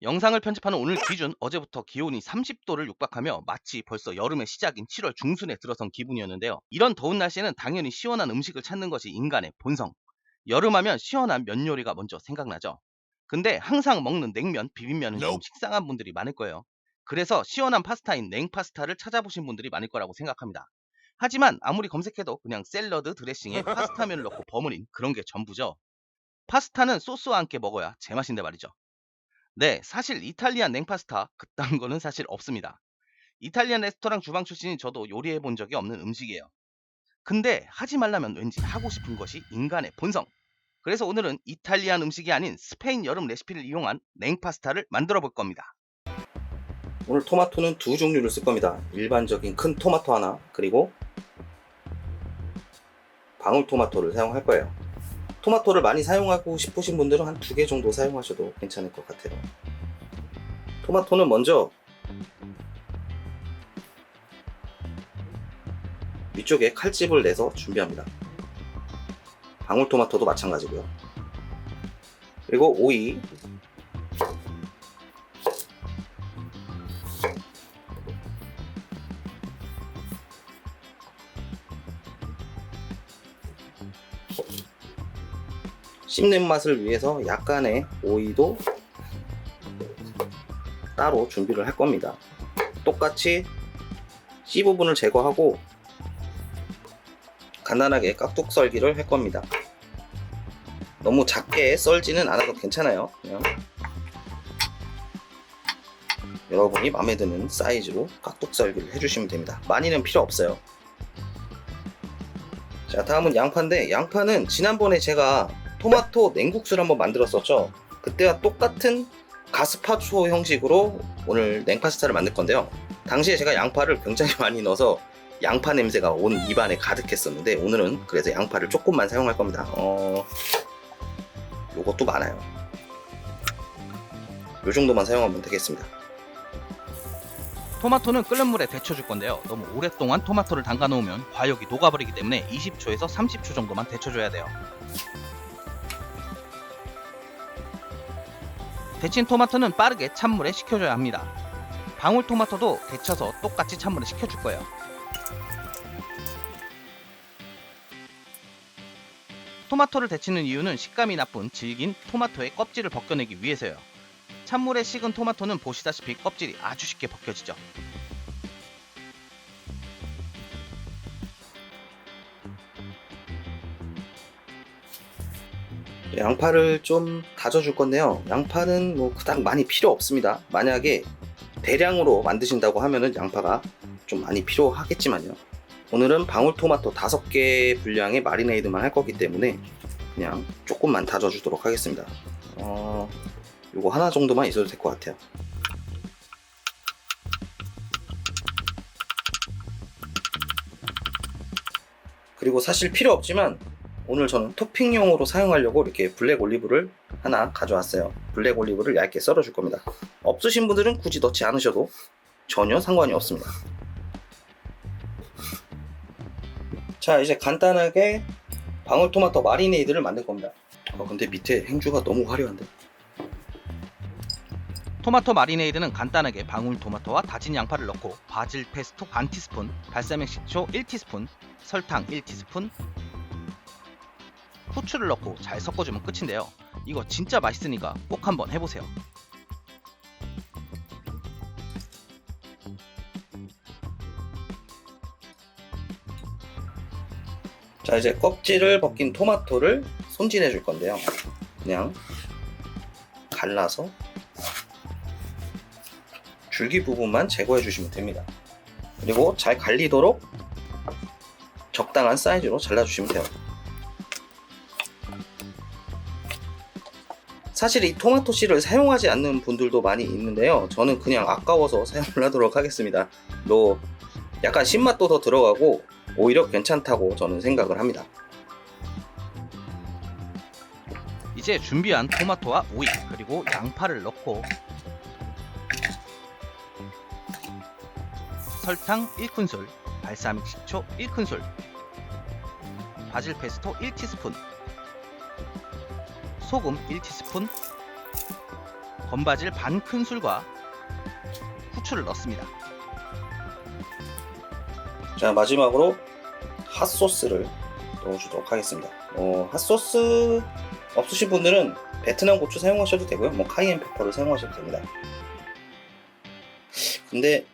영상을 편집하는 오늘 기준 어제부터 기온이 30도를 육박하며 마치 벌써 여름의 시작인 7월 중순에 들어선 기분이었는데요. 이런 더운 날씨에는 당연히 시원한 음식을 찾는 것이 인간의 본성. 여름하면 시원한 면 요리가 먼저 생각나죠. 근데 항상 먹는 냉면, 비빔면은 좀 식상한 분들이 많을 거예요. 그래서 시원한 파스타인 냉파스타를 찾아보신 분들이 많을 거라고 생각합니다. 하지만 아무리 검색해도 그냥 샐러드 드레싱에 파스타면을 넣고 버무린 그런 게 전부죠. 파스타는 소스와 함께 먹어야 제맛인데 말이죠. 네, 사실 이탈리안 냉파스타 그딴 거는 사실 없습니다. 이탈리안 레스토랑 주방 출신인 저도 요리해 본 적이 없는 음식이에요. 근데 하지 말라면 왠지 하고 싶은 것이 인간의 본성. 그래서 오늘은 이탈리안 음식이 아닌 스페인 여름 레시피를 이용한 냉파스타를 만들어 볼 겁니다. 오늘 토마토는 두 종류를 쓸 겁니다. 일반적인 큰 토마토 하나, 그리고 방울토마토를 사용할 거예요. 토마토를 많이 사용하고 싶으신 분들은 한 두 개 정도 사용하셔도 괜찮을 것 같아요. 토마토는 먼저 위쪽에 칼집을 내서 준비합니다. 방울토마토도 마찬가지고요. 그리고 오이, 씹는 맛을 위해서 약간의 오이도 따로 준비를 할 겁니다. 똑같이 씨 부분을 제거하고 간단하게 깍둑 썰기를 할 겁니다. 너무 작게 썰지는 않아도 괜찮아요. 그냥 여러분이 마음에 드는 사이즈로 깍둑 썰기를 해주시면 됩니다. 많이는 필요 없어요. 자, 다음은 양파인데, 양파는 지난번에 제가 토마토 냉국수를 한번 만들었었죠. 그때와 똑같은 가스파초 형식으로 오늘 냉파스타를 만들 건데요. 당시에 제가 양파를 굉장히 많이 넣어서 양파 냄새가 온 입안에 가득했었는데, 오늘은 그래서 양파를 조금만 사용할 겁니다. 요것도 많아요. 요 정도만 사용하면 되겠습니다. 토마토는 끓는 물에 데쳐줄 건데요. 너무 오랫동안 토마토를 담가 놓으면 과육이 녹아버리기 때문에 20초에서 30초 정도만 데쳐줘야 돼요. 데친 토마토는 빠르게 찬물에 식혀줘야 합니다. 방울토마토도 데쳐서 똑같이 찬물에 식혀줄 거예요. 토마토를 데치는 이유는 식감이 나쁜 질긴 토마토의 껍질을 벗겨내기 위해서요. 찬물에 식은 토마토는 보시다시피 껍질이 아주 쉽게 벗겨지죠. 양파를 좀 다져줄 건데요. 양파는 뭐 그닥 많이 필요 없습니다. 만약에 대량으로 만드신다고 하면은 양파가 좀 많이 필요하겠지만요. 오늘은 방울토마토 5개 분량의 마리네이드만 할 거기 때문에 그냥 조금만 다져주도록 하겠습니다. 요거 하나 정도만 있어도 될 것 같아요. 그리고 사실 필요 없지만 오늘 저는 토핑용으로 사용하려고 이렇게 블랙 올리브를 하나 가져왔어요. 블랙 올리브를 얇게 썰어 줄 겁니다. 없으신 분들은 굳이 넣지 않으셔도 전혀 상관이 없습니다. 자, 이제 간단하게 방울토마토 마리네이드를 만들 겁니다. 근데 밑에 행주가 너무 화려한데. 토마토 마리네이드는 간단하게 방울토마토와 다진 양파를 넣고 바질 페스토 반 티스푼, 발사믹 식초 1티스푼, 설탕 1티스푼, 후추를 넣고 잘 섞어주면 끝인데요. 이거 진짜 맛있으니까 꼭 한번 해보세요. 자, 이제 껍질을 벗긴 토마토를 손질해 줄 건데요. 그냥 갈라서 줄기 부분만 제거해 주시면 됩니다. 그리고 잘 갈리도록 적당한 사이즈로 잘라 주시면 돼요. 사실 이 토마토 씨를 사용하지 않는 분들도 많이 있는데요. 저는 그냥 아까워서 사용을 하도록 하겠습니다. 약간 신맛도 더 들어가고 오히려 괜찮다고 저는 생각을 합니다. 이제 준비한 토마토와 오이 그리고 양파를 넣고 설탕 1큰술, 발사믹 식초 1큰술, 바질 페스토 1티스푼, 소금 1티스푼, 건바질 반 큰술과 후추를 넣습니다. 자, 마지막으로 핫소스를 넣어주도록 하겠습니다. 핫소스 없으신 분들은 베트남 고추 사용하셔도 되고요. 카이엔 페퍼를 사용하셔도 됩니다. 근데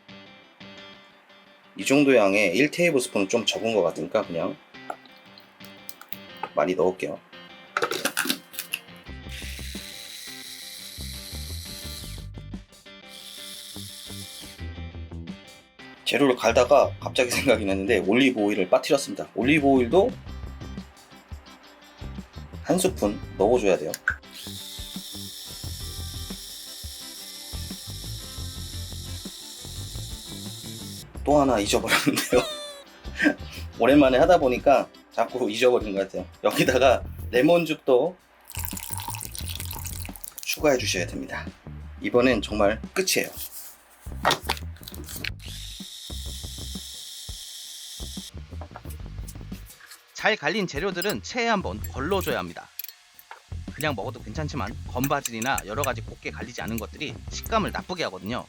이 정도 양에 1테이블스푼은 좀 적은 것 같으니까 그냥 많이 넣을게요. 재료를 갈다가 갑자기 생각이 났는데 올리브 오일을 빠뜨렸습니다. 올리브 오일도 한 스푼 넣어줘야 돼요. 또 하나 잊어버렸는데요. 오랜만에 하다 보니까 자꾸 잊어버린 것 같아요. 여기다가 레몬즙도 추가해 주셔야 됩니다. 이번엔 정말 끝이에요. 잘 갈린 재료들은 체에 한번 걸러줘야 합니다. 그냥 먹어도 괜찮지만 건바질이나 여러가지 곱게 갈리지 않은 것들이 식감을 나쁘게 하거든요.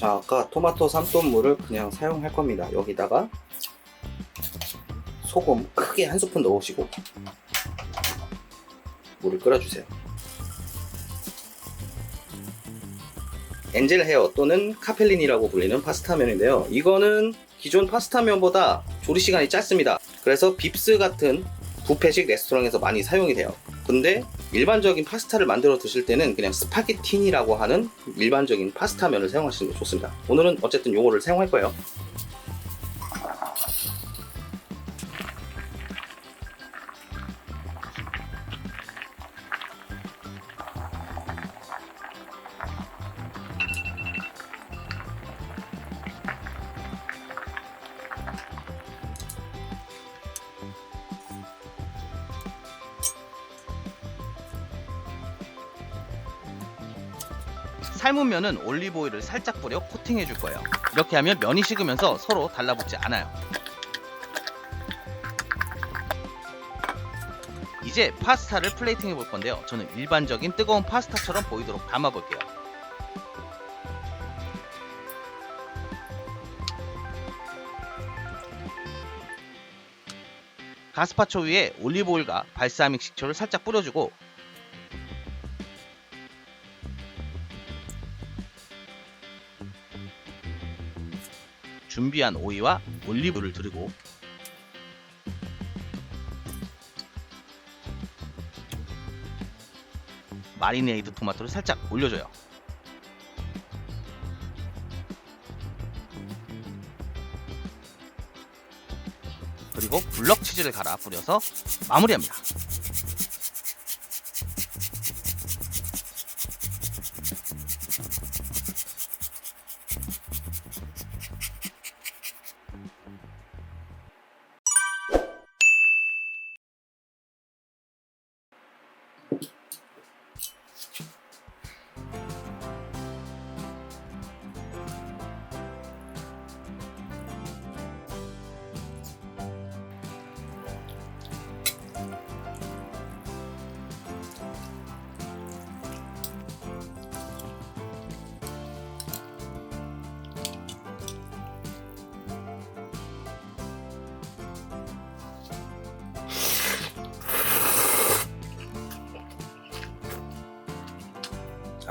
자, 아까 토마토 삼돈물을 그냥 사용할 겁니다. 여기다가 소금 크게 한 스푼 넣으시고 물을 끓여주세요. 엔젤 헤어 또는 카펠린이라고 불리는 파스타면인데요. 이거는 기존 파스타면보다 조리 시간이 짧습니다. 그래서 빕스 같은 뷔페식 레스토랑에서 많이 사용이 돼요. 근데 일반적인 파스타를 만들어 드실 때는 그냥 스파게티니라고 하는 일반적인 파스타면을 사용하시는 게 좋습니다. 오늘은 어쨌든 요거를 사용할 거예요. 삶은 면은 올리브 오일을 살짝 뿌려 코팅해 줄 거예요. 이렇게 하면 면이 식으면서 서로 달라붙지 않아요. 이제 파스타를 플레이팅 해볼 건데요. 저는 일반적인 뜨거운 파스타처럼 보이도록 담아 볼게요. 가스파초 위에 올리브 오일과 발사믹 식초를 살짝 뿌려주고 준비한 오이와 올리브를 두르고 마리네이드 토마토를 살짝 올려줘요. 그리고 블럭 치즈를 갈아 뿌려서 마무리합니다.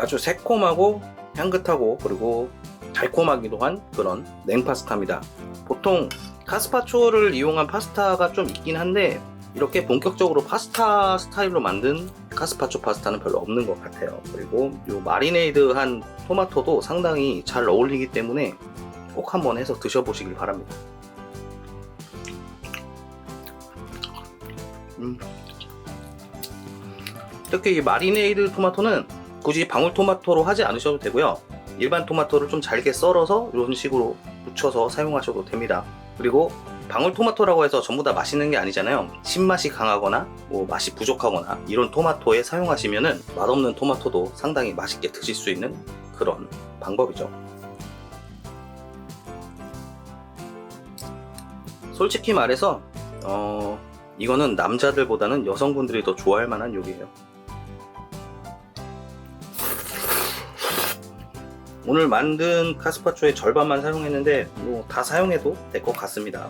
아주 새콤하고 향긋하고 그리고 달콤하기도 한 그런 냉파스타입니다. 보통 카스파초를 이용한 파스타가 좀 있긴 한데 이렇게 본격적으로 파스타 스타일로 만든 카스파초 파스타는 별로 없는 것 같아요. 그리고 이 마리네이드한 토마토도 상당히 잘 어울리기 때문에 꼭 한번 해서 드셔보시길 바랍니다. 특히 이 마리네이드 토마토는 굳이 방울토마토로 하지 않으셔도 되고요. 일반 토마토를 좀 잘게 썰어서 이런 식으로 묻혀서 사용하셔도 됩니다. 그리고 방울토마토라고 해서 전부 다 맛있는 게 아니잖아요. 신맛이 강하거나 뭐 맛이 부족하거나 이런 토마토에 사용하시면은 맛없는 토마토도 상당히 맛있게 드실 수 있는 그런 방법이죠. 솔직히 말해서 이거는 남자들보다는 여성분들이 더 좋아할 만한 요리예요. 오늘 만든 카스파초의 절반만 사용했는데 뭐 다 사용해도 될 것 같습니다.